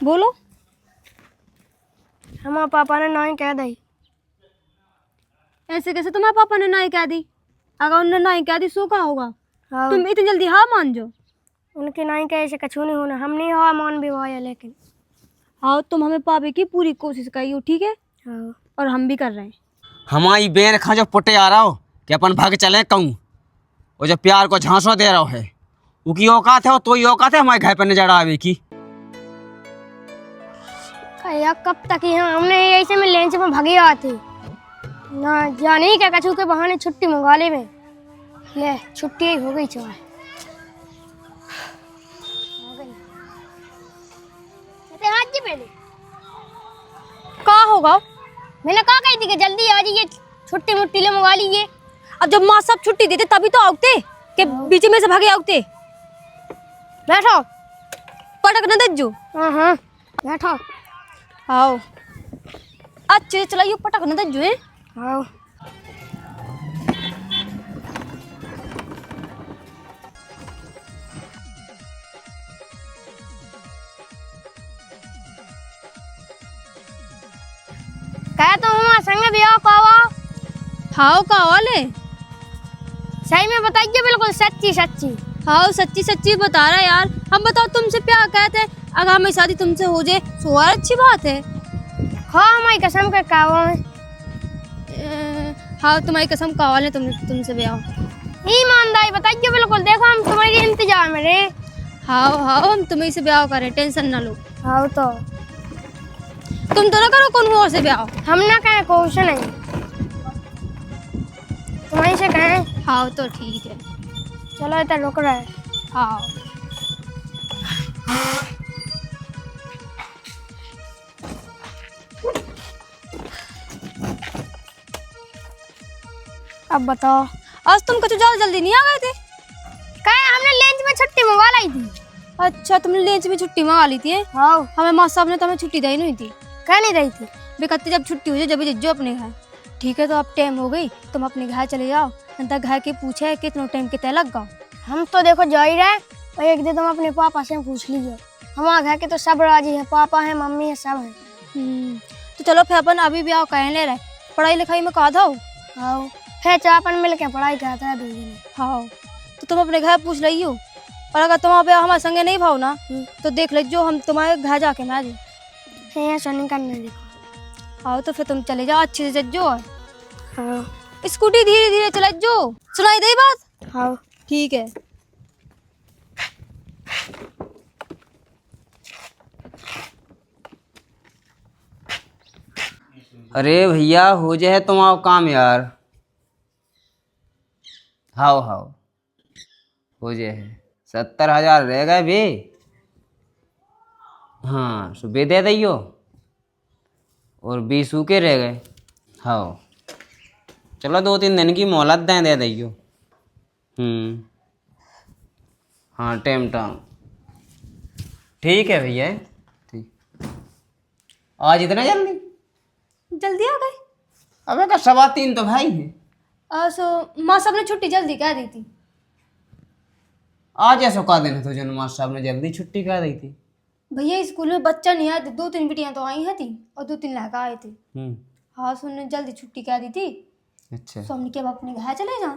बोलो। हमारे पापा ने नहीं कह दी। ऐसे कैसे तुम्हारे पापा ने नहीं कह दी? अगर उन्होंने नहीं कह दी सो का होगा? हाँ, तुम इतनी जल्दी हाँ मान जाओ? उनके नहीं कहे से कछु नहीं होना। हम नहीं हवा मान भी हुआ लेकिन हाँ, तुम हमें पावे की पूरी कोशिश करियो, ठीक है? हाँ। और हम भी कर रहे हैं। हमारी बेन खा जो पुटे आ रहा हो कि अपन भाग चले कहूँ, और जो प्यार को झांसो दे रहा है उसकी औकात है, तो ही औकात है हमारे घर पर नजर आवे की। यार कब तक ही हमने ऐसे में लेंच में भागी आती ना जाने क्या कछु के बहाने छुट्टी मंगा ले में ले छुट्टी ही हो गई चाहे हाथ जी पहले का होगा? मैंने कहा कही थी कि जल्दी आ जाइए, छुट्टी मुट्टी ले मंगा लीजिए। अब जब माँ सब छुट्टी देते तभी तो आउते कि बीच में से भागे आउते। बैठो। पटक न दज्जो। हाँ हाँ बैठो। आओ अच्छे चलाइयो, पटक न दज्जो है। आओ। कह तो हमारे संग भी आओ कावा। हाँ का वाले सही में बताइए, बिल्कुल सच्ची सच्ची। हाँ सच्ची सच्ची बता रहा है यार। हम बताओ तुमसे प्यार कहते हैं, अगर हमारी शादी तुमसे हो जाए तो और अच्छी बात है। खा हमारी कसम के कावा में। हाँ तुम्हारी कसम कावाल है तुमसे ब्याह। ईमानदारी बताइए बिल्कुल, देखो हम तुम्हारे इंतजार में रहे। हाँ हाँ हम तुम्हें से ब्याह करें, टेंशन ना लो। हाँ तो तुम तो ना करो कौन और से ब्याह। हम ना कहें क्वेश्चन नहीं, तुम्हारी से कहें। हाँ तो ठीक है, चलो इतना रुक रहा है। हाँ अब बताओ। आज तुम कुछ ज्यादा जल्दी नहीं आ गए थे? कहे हमने लंच में छुट्टी मंगवा लाई थी। अच्छा तुमने लंच में छुट्टी मंगा ली थी? हाँ। हमें माँ साहब ने तो हमें छुट्टी दी नहीं थी। कह नहीं रही थी बेकते जब छुट्टी हो जाए जब जो अपने घर। ठीक है तो अब टाइम हो गई, तुम अपने घर चले जाओ। अंदर घर के पूछे कितना टाइम कितना लग गया। हम तो देखो जा ही रहे, और एक दिन तुम अपने पापा से पूछ लीजिए। हमारे घर के तो सब राजी है, पापा है मम्मी है सब है। तो चलो फिर अपन अभी ब्याह कह ले रहे, पढ़ाई लिखाई में कहा था। हाँ फिर चापन मिल के पढ़ाई करता है 2 दिन। हाँ तो तुम अपने घर पूछ लियो, और अगर तुम्हारा ब्याह हमारे संगे नहीं भाव ना तो देख लीजिए हम तुम्हारे घर जाके ना जाए। ऐसा नहीं करने देखो। हाँ तो फिर तुम चले जाओ अच्छे से जज्जो। हाँ स्कूटी धीरे धीरे चला जो, सुनाई दे बात? हाँ ठीक है। अरे भैया हो जाए तुम्हारा काम यार। हाओ हाओ हो जाए 70,000 रह गए भी। हाँ सुबह दे दियो, और 20 के रह गए। हाँ चलो 2-3 दिन की मोहलत दे दियो। हाँ टाइम ठीक है भैया। ठीक आज इतना जल्दी जल्दी आ गए? अबे का 3:15 तो भाई है। सो माँ साहब ने छुट्टी जल्दी कह दी थी। आज ऐसा का दिन है तो जन मास्टर साहब ने जल्दी छुट्टी कर दी थी। भैया स्कूल में बच्चा नहीं आए थे, 2-3 बिटियां तो आई हैं थी और 2-3 लड़का आए थे। हाँ सो उन्होंने जल्दी छुट्टी कह दी थी। अच्छा सो हमने क्या अपने घर चले जा।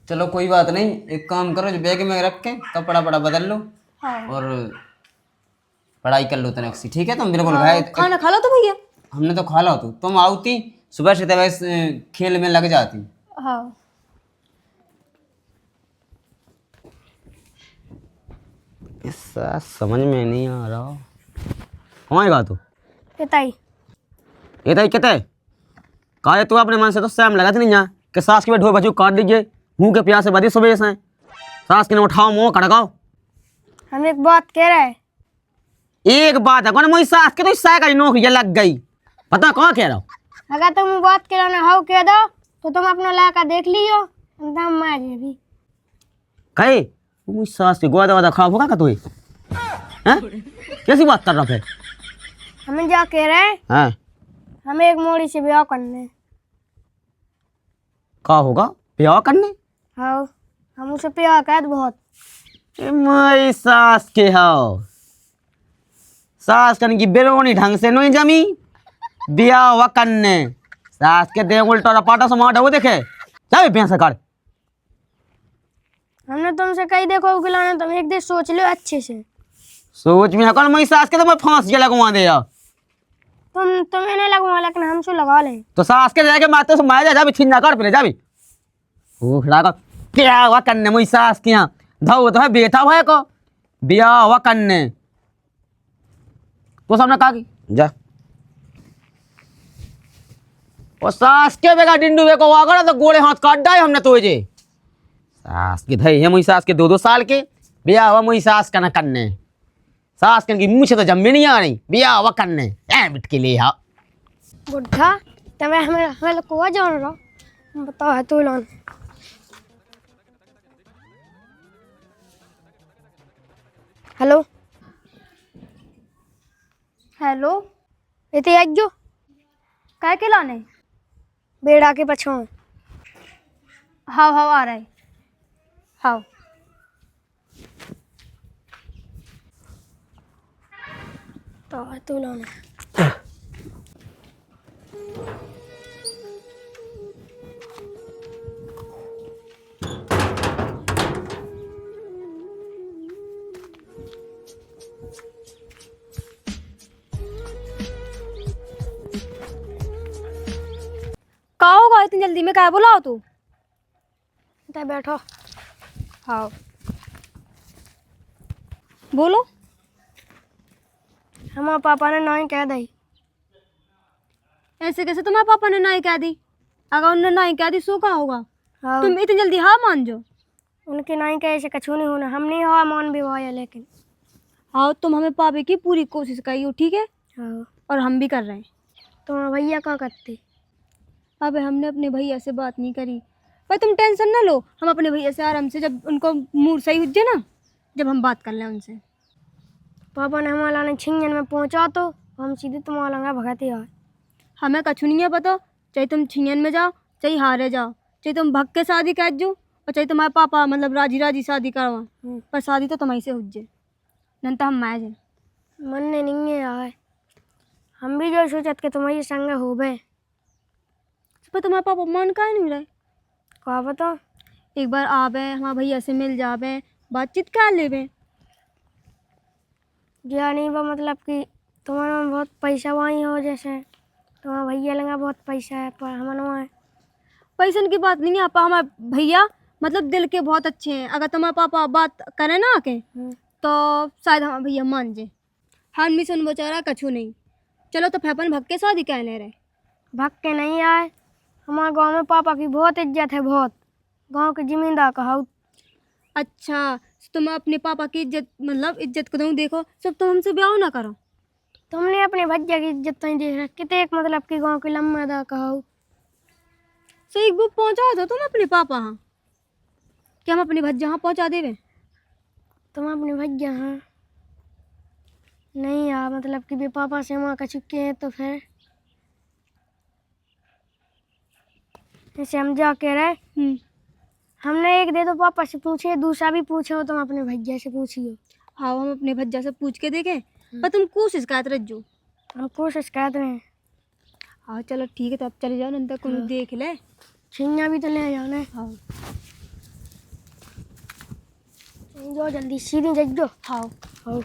चलो कोई बात नहीं, एक काम करो जो बैग में रख के कपड़ा पड़ा बदल लो। हाँ और पढ़ाई कर लो तनक सी, ठीक है? तुम बिल्कुल हाँ, भाई खाना खा लो तो भैया। हमने तो खा लो, तुम आउती सुबह से तब खेल में लग जाती। हाँ ऐसा समझ में नहीं आ रहा हमारी बात। पिताई ये तो कहते का तू अपने मन से तो सैम लगा नहीं जा कि सास के ढो बच्चों काट दीजिए, मुंह के प्यास से बदी सुबह से सास के ने उठाओ मुँह खड़काओ। हम एक बात कह रहे हैं। एक बात है कौन मोई सास के तो साइकिल नौकरी लग गई, पता कौन कह रहा हूँ? अगर तुम बात कह रहे हो कह दो तो तुम अपना लड़का देख लियो, हम मार भी कहे मुई सास के गोदा वादा खराब होगा का तू? हैं कैसी बात कर रहा फिर? हमें जा कह रहे हैं हाँ हमें एक मोड़ी से ब्याह करने। का होगा ब्याह करने? हाँ हम उसे प्यार कर बहुत। मोई सास के हो सास कन की बेरोनी ढंग से नहीं जमी बिया हुआ कन्ने सास के दे उल्टा रपाटा समाट हो देखे जा भी भैंस काट। हमने तुमसे कही देखो गिलाना, तुम एक दिन सोच लो अच्छे से। सोच में कल मैं सास के तो मैं फांस के लगवा दे यार। तुम्हें नहीं लगवा, लेकिन हमसे लगा ले। तो सास के जाके माते से माया जा भी छिन्ना काट पहले जा भी ओ खड़ा का क्या हुआ कन्ने मैं सास के यहाँ धो तो है बेटा हुआ को बिया हुआ कन्ने तो सामने कहा की जा और सास के बेगा डिंडू बे को वागड़ा तो गोले हाथ काट डाए हमने तो जे सास के धई है मुई सास के 2-2 साल के बिया हुआ मुई सास का न कन्ने सास कन की मुँह से तो जम्मे नहीं आ रही बिया हुआ कन्ने ए बिट के लिए हाँ बुढ़ा तब हमें हमें को जान रहा बताओ है तू लान। हेलो हेलो, इतने आज जो काय के लाने? बेड़ा के पछो हाँ हाँ आ रहा है। हाँ तो है तू लान। का होगा इतनी जल्दी में, काय बुलाओ तू? तब बैठो। हाँ बोलो। हमारे पापा ने नहीं कह दी। ऐसे कैसे तुम्हारे पापा ने नहीं कह दी? अगर उन्होंने नहीं कह दी सो का होगा? हाँ तुम इतनी जल्दी हाँ मान जाओ। उनके नहीं कहे से कछू नहीं होना, हम नहीं हवा मान भी हुआ लेकिन। हाँ तुम हमें पावे की पूरी कोशिश करियो, ठीक है? हाँ और हम भी कर रहे हैं। तो भैया क्या करते? अबे हमने अपने भैया से बात नहीं करी, पर तुम टेंशन ना लो, हम अपने भैया से आराम से जब उनको मूड सही हो जाए ना, जब हम बात कर लें उनसे। पापा ने हमारा ने छिंजन में पहुंचा तो हम सीधे तुम्हारा लगा भगते आए। हमें कछु नहीं है पता, चाहे तुम छियन में जाओ चाहे हारे जाओ, चाहे तुम भग के शादी कर जो और चाहे तुम्हारे पापा मतलब राजी राजी शादी करवा, पर शादी तो तुम्हारी से हो जाए नहीं तो हम माया जाए। मन ने नहीं है आए, हम भी जो सोचत के तुम्हारी संग हो गए। पर तुम्हारे पापा मन का नहीं रहे? कहा बता एक बार आवे हमारे भैया से मिल जावे, बातचीत कर लेवे। या नहीं वो मतलब कि तुम्हारे में बहुत पैसा वहीं हो, जैसे तुम्हारा भैया लगा बहुत पैसा है पर हमारे वहाँ पैसन की बात नहीं है, आपा हमारे भैया मतलब दिल के बहुत अच्छे हैं। अगर तुम्हारे पापा बात करें ना आके तो शायद हमारे भैया मान जाए। हम भी सुन बेचारा कछु नहीं। चलो तो फैपन भग के शादी कह ले रहे। भग के नहीं आए। हमारे गांव में पापा की बहुत इज्जत है, बहुत गांव के जिम्मेदार कहा। अच्छा तुम अपने पापा की इज्जत मतलब इज्जत को तुम देखो, सब तुम हमसे ब्याह ना करो। तुमने अपने भैया की इज्जत नहीं देख रहा, कितने एक मतलब कि गांव के लम्बा कहा। सो एक बुक पहुँचा दो तुम अपने पापा हाँ, क्या हम अपने भज्जा हाँ पहुँचा देवे? तुम अपने भैया हाँ नहीं यार, मतलब कि भी पापा से वहाँ का चुके हैं तो फिर ऐसे हम जा के रहे। हमने एक दे तो पापा से पूछे, दूसरा भी पूछे हो तुम अपने भैया से पूछियो। हाँ हम अपने भज्जा से पूछ के देखें, पर तुम कोशिश कर रहे जो। हम कोशिश कर रहे हैं। हाँ चलो ठीक है, तो अब चले जाओ नंतर को देख ले। छिंगा भी तो ले जाना है। हाँ जो जल्दी सीधी जइयो। हाँ हाँ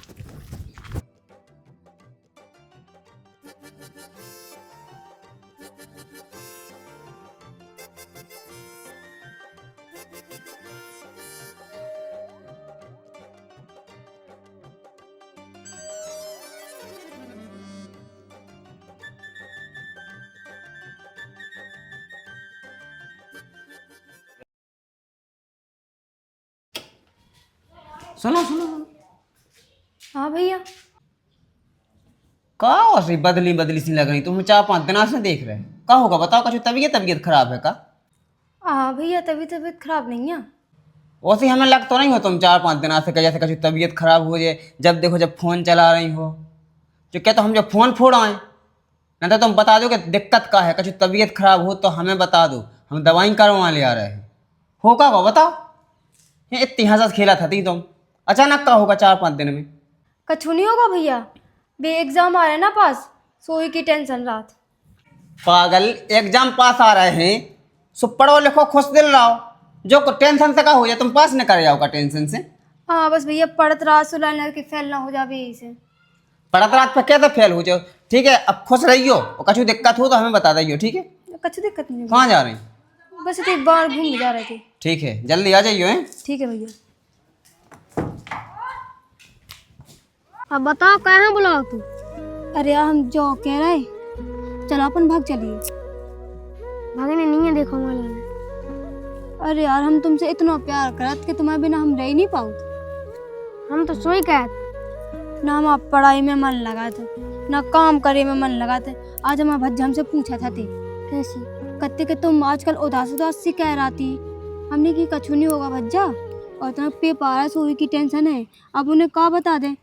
सुनो सुनो सुनो हाँ भैया। का सी बदली बदली सी लग रही, तुम 4-5 दिन से देख रहे का होगा बताओ? कुछ तबीयत खराब है का? हाँ भैया तबीयत खराब नहीं है। वैसे हमें लग तो नहीं हो तुम 4-5 दिन से जैसे कुछ तबीयत खराब हो जाए, जब देखो जब फोन चला रही हो। जो क्या तो हम जब फोन फोड़ाएं नहीं तो तुम बता दो कि दिक्कत का है, कुछ तबीयत खराब हो तो हमें बता दो, हम दवाई करवा ले आ रहे हैं। हो का बताओ? ये इतनी हंस खेला था तुम, अचानक का होगा 4-5 दिन में? कछु नहीं होगा भैया, बे एग्जाम आ रहे हैं ना पास, सोई की टेंशन रात। पागल, एग्जाम पास आ रहे हैं, सो पढ़ो लिखो खुश दिल रहो। जो टेंशन से का हो जाए, तुम पास न कर जाओ का टेंशन से। हाँ बस भैया पढ़त रात सुलाने के फेल ना हो जावे यही से। पढ़त रात पे कैसे फेल हो जाओ? ठीक है, अब खुश रहियो और कुछ दिक्कत हो तो हमें बता दियो, ठीक है? कुछ दिक्कत नहीं है। कहाँ जा रहे हैं? बस एक बार घूम जा रहे थे। ठीक है, जल्दी आ जाइयो हैं। ठीक है भैया। अब बताओ कहाँ बुलाओ तू? अरे यार हम जो कह रहे, चलो अपन भाग चलिए। भागने नहीं है, देखो मोला ने। अरे यार हम तुमसे इतना प्यार करत कि तुम्हारे बिना हम रह नहीं पाओ। हम तो सोई कह ना हम पढ़ाई में मन लगाते, ना काम करे में मन लगाते। आज हमारे भज्जा हमसे पूछा था ते कैसी कत्ते कि तुम आजकल उदास उदास सी कह रहा थी। हमने की कछु नहीं होगा भज्जा, और तुम्हें पेपर है, सोई की टेंशन है। अब उन्हें क्या बता दें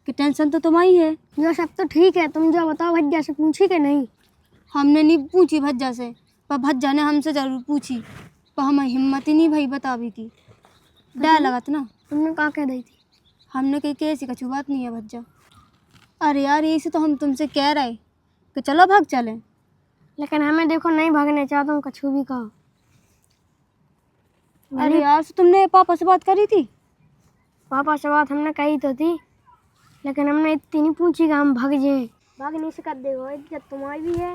कि टेंशन तो तुम्हारी है। ये सब तो ठीक है, तुम जो बताओ भैया से पूछी कि नहीं? हमने नहीं पूछी भज्जा से, पर भज्जा ने हमसे जरूर पूछी, पर हमें हिम्मत ही नहीं भाई बतावी की। डर लगा था ना। तुमने कहा कह दी थी? हमने कही कि ऐसी कछु बात नहीं है भज्जा। अरे यार यही से तो हम तुमसे कह रहे कि चलो भाग चलें। लेकिन हमें देखो नहीं भागने चाहता हूँ, कछु भी कहो। अरे यार तो तुमने पापा से बात करी थी? पापा से बात हमने कही तो थी, लेकिन हमने इतनी नहीं पूछी कि हम भाग जाए। भागने से कर देखो, इज्जत तुम्हारी भी है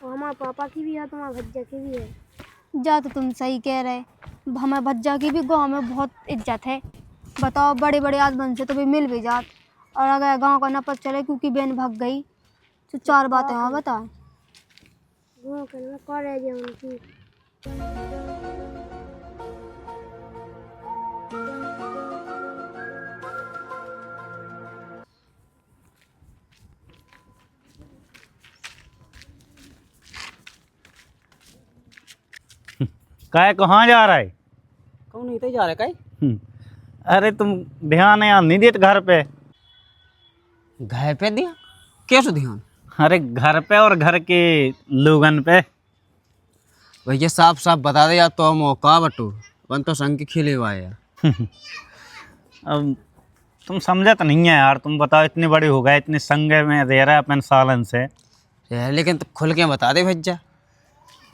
और हमारे पापा की भी है, तुम्हारे भज्जा की भी है। जा तो तुम सही कह रहे, हमारे भज्जा की भी गांव में बहुत इज्जत है। बताओ बड़े बड़े आदमी से तो भी मिल भी जात, और अगर गांव का न पता चले क्योंकि बहन भाग गई तो चार बातें हाँ बताएं। वो करना कर रहे हैं उनकी। काय कहाँ जा रहा है? कौन नहीं तो जा रहे काय? अरे तुम ध्यान यार नहीं देते घर पे? घर पे दिया कैसे ध्यान? अरे घर पे और घर के लोगन पे। भैया साफ साफ बता दे यार, तो मौका बटू अपन तो संग के खेले हुआ है यार। अब तुम समझा तो नहीं है यार, तुम बताओ इतने बड़े हो गए, इतने संग में रह रहे अपन सालन से। यार लेकिन तो खुल के बता दे भैया।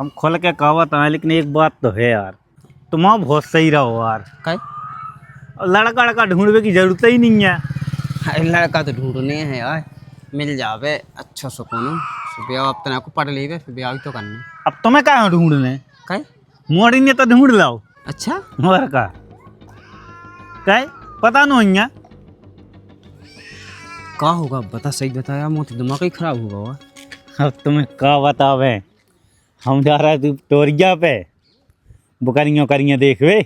हम खुल के कहावत है, लेकिन एक बात तो है यार, तुम बहुत सही रहो यार। काय? और लड़का लड़का ढूंढने की जरूरत ही नहीं है। अरे लड़का तो ढूंढने है यार, मिल जावे अच्छा सुकून। ब्याह अब तो आपको पढ़ ली फिर ब्याह तो करना। अब तुम्हें क्या ढूंढने? काय? मोड़ी ने तो ढूंढ लाओ। अच्छा और का काय पता नहीं है का होगा, बता सही बताया, मोती दिमाग ही खराब होगा वाह। अब तुम्हें क्या बतावे, हम जा रहे थे टोरिया पे, बुकरियों करियाँ देखवे,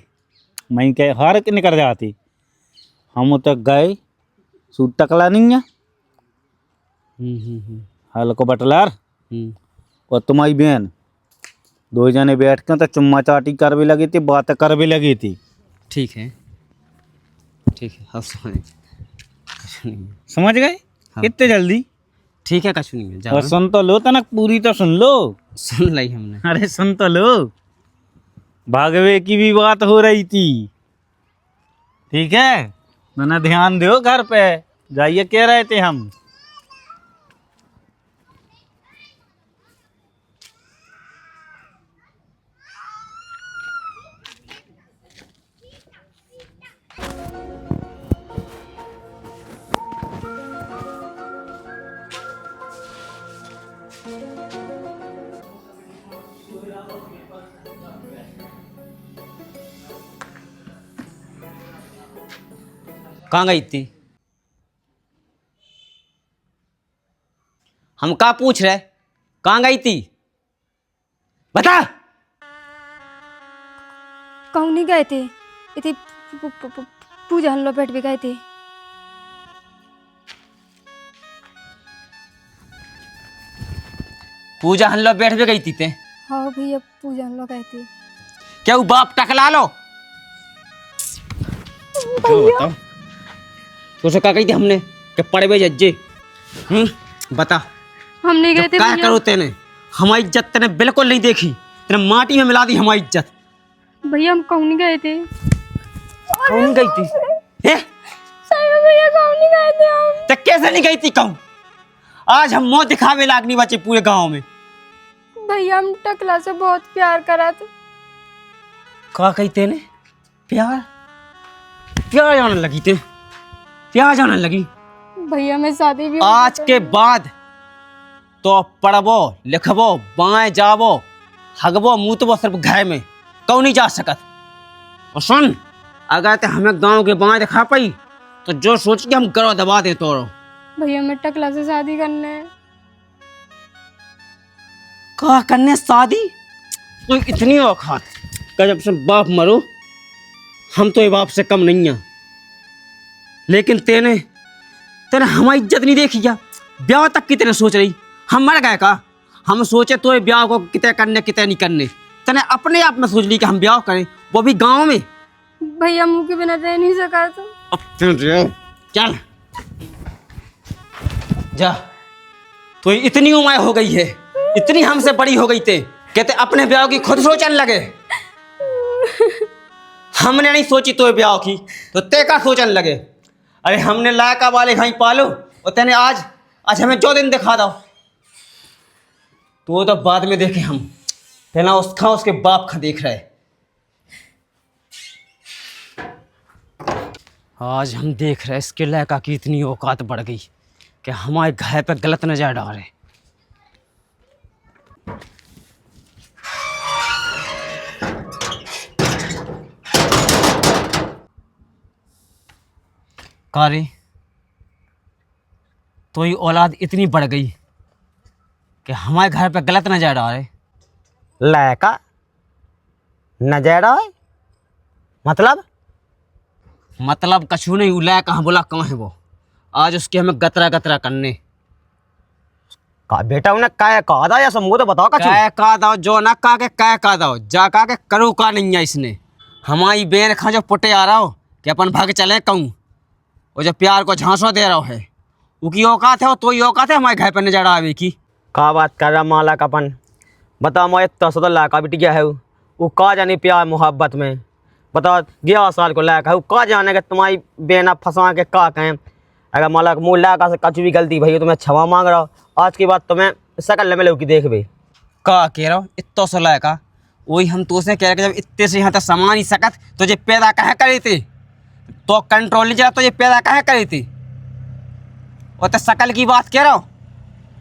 मैं क्या हार के निकल जाती। हम तक गए, सूट टकला नहीं है, हल्को बटलर और तुम्हारी बहन, दो जने बैठ के तो चुम्मा चाटी कर भी लगी थी, बात कर भी लगी थी। ठीक है ठीक है, अब समझ कुछ नहीं है। समझ गए? हाँ। इतने जल्दी? ठीक है कुछ नहीं है, और जाओ। सुन तो लो तनक, पूरी तो सुन लो। सुन ली हमने। अरे सुन तो लो, भागवे की भी बात हो रही थी, ठीक है? मैंने ध्यान दो घर पे, जाइए कह रहे थे हम। कहाँ गई थी? हम का पूछ रहे, कहाँ गई थी बता। कहूँ नहीं गए थे, इतनी पूजा हल्लो बैठ भी गए थे। पूजा हल्लो बैठ भी गई थी ते? हाँ भैया पूजा हल्लो गए थे। क्या वो बाप टकला लो? बताओ तो क्या कही थी हमने कि पढ़ बे जज्जे? बता हम नहीं गए थे क्या भैया। करो तेने, हमारी इज्जत तेने बिल्कुल नहीं देखी, तेने माटी में मिला दी हमारी इज्जत। भैया हम कहूँ नहीं गए थे। कौन गई थी? हैं? सही में भैया कहूँ नहीं गए थे हम। तो कैसे नहीं गई थी कहूँ? आज हम मौत दिखावे लायक नहीं बचे पूरे गांव में। भैया हम टकला से बहुत प्यार करा था। का कहते ने प्यार प्यार जाने लगी थे, प्यार जाने लगी। भैया मैं शादी भी आज के बाद तो पढ़बो लिखबो बाएं जाबो हगबो मुतबो सिर्फ घर में, कौन नहीं जा सकत। और सुन, अगर ते हमें गांव के बाएं दिखा पाई तो जो सोच के हम गरवा दबा दे तोरो। भैया मैं टकला से शादी करना है। का करने शादी? कोई इतनी औकात का जब से बाप मरो, हम तो ये बाप से कम नहीं हैं। लेकिन तेने तेने हमारी इज्जत नहीं देखी क्या? ब्याह तक की तेने सोच रही, हम मर गए का? हम सोचे तो ये ब्याह को कितने करने कितने नहीं करने, तेने अपने आप में सोच ली कि हम ब्याह करें, वो भी गांव में। भैया मुंह के बिना रह नहीं सका तो। अब चल जा, तो इतनी उम्र हो गई है, इतनी हमसे बड़ी हो गई थे, कहते अपने ब्याह की खुद सोचने लगे। हमने नहीं सोची तो ब्याह की, तो ते का सोचने लगे। अरे हमने लायका वाले भाई पालो और तेने आज हमें जो दिन दिखा दो तो बाद में देखे हम, पहला उसका उसके बाप का देख रहे। आज हम देख रहे इसके लायका की इतनी औकात बढ़ गई कि हमारे घर पे गलत नजर डाले। कारी तो ये औलाद इतनी बढ़ गई कि हमारे घर पे गलत नजर डाले। लायका नजर आए मतलब कछू नहीं, उलाय कहाँ बोला कहाँ है वो। आज उसके हमें गतरा गतरा करने का बेटा उन्हें काय कहा था या सब मुझे तो बताओ कछु। कह का दो जो ना कहा के कह का दो, जा कहा के करो का नहीं है इसने। हमारी बेन खा जो पुटे आ रहा हो कि अपन भाग चले कहूँ, वो जो प्यार को झांसो दे रहा है, उसकी औकात है, वो तो ही औकात है हमारे घर पर नजर आवे की। का बात कर रहा माला का अपन बता, मैं इतना सदा लायका बिट गया है वो का जाने प्यार मोहब्बत में। बता 11 साल को लायका है वो का जाने के तुम्हारी बेना फंसा के का कहें। अगर माला मुँह लायका से कछु भी गलती भई तो मैं क्षमा मांग रहा हूँ। आज के बाद तुम्हें सकल में की देख भाई का कह रहा हूँ इतना सा लायका, वही हम तो से कह रहे जब इतने से यहाँ तक समा नहीं सकत तो ये पैदा कहाँ करे थे, तो कंट्रोल नहीं चला तो ये पैदा कहाँ करे थे। और तो शकल की बात कह रहा हूँ,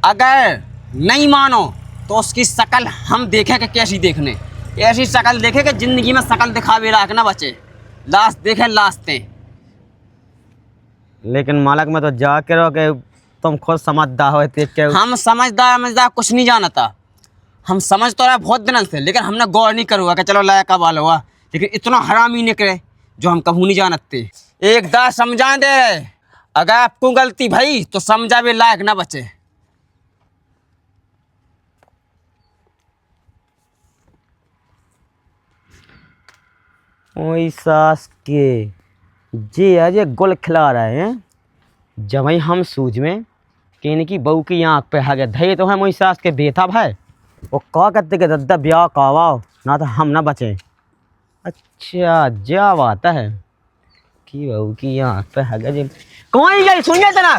अगर नहीं मानो तो उसकी शकल हम देखें कि कैसी देखने, ऐसी शकल देखे कि जिंदगी में शकल दिखावे लायक ना बचे, लाश देखे लाशते। लेकिन मालक में तो जा के रहो कि तुम खुद समझदार हो देख के। हम समझदार कुछ नहीं जानता, हम समझ तो रहे बहुत दिनों से, लेकिन हमने गौर नहीं करूँगा कि चलो लायका वाल हुआ, लेकिन इतना हरामी निकले जो हम कभी नहीं जानते। एक दा समझा दे रहे, अगर आपको गलती भाई तो समझा भी लायक ना बचे। ओई सास के जे अजय गुल खिला रहे हैं, जब ही हम सूझ में कि इनकी बहू की आँख पे हगे धये तो है मोई सास के बेथा भाई वो का कहते के दद्दा ब्याह कावाओ ना तो हम ना बचे। अच्छा जा बात है कि बहू की आँख पे हगे जी कौन गई सुन गए तना